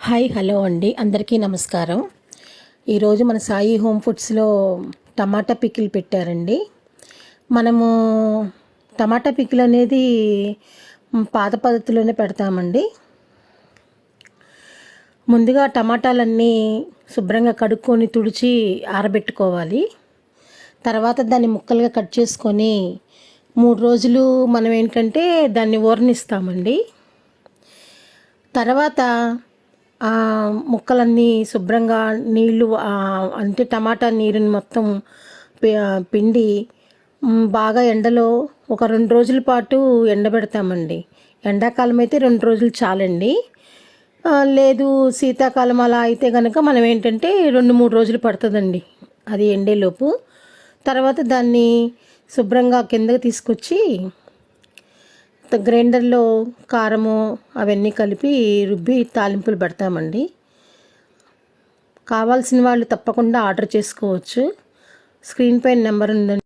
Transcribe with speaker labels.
Speaker 1: Hi hello అండి, అందరికీ నమస్కారం. ఈరోజు మన సాయి హోమ్ ఫుడ్స్లో టమాటా పికిల్ పెట్టారండి. మనము టమాటా పికిల్ అనేది పాత పద్ధతిలోనే పెడతామండి. ముందుగా టమాటాలన్నీ శుభ్రంగా కడుక్కొని తుడిచి ఆరబెట్టుకోవాలి. తర్వాత దాన్ని ముక్కలుగా కట్ చేసుకొని 3 రోజులు మనం ఏంటంటే దాన్ని ఊరనిస్తామండి. తర్వాత ముక్కలన్నీ శుభ్రంగా నీళ్ళు అంటే టమాటా నీరుని మొత్తం పిండి బాగా ఎండలో ఒక 2 రోజుల పాటు ఎండబెడతామండి. ఎండాకాలం అయితే 2 రోజులు చాలండి. లేదు శీతాకాలం అలా అయితే కనుక మనం ఏంటంటే 2-3 రోజులు పడుతుందండి అది ఎండేలోపు. తర్వాత దాన్ని శుభ్రంగా కిందకి తీసుకొచ్చి గ్రైండర్లో కారము అవన్నీ కలిపి రుబ్బి తాలింపులు పెడతామండి. కావాల్సిన వాళ్ళు తప్పకుండా ఆర్డర్ చేసుకోవచ్చు. స్క్రీన్ పైన నెంబర్ ఉందండి.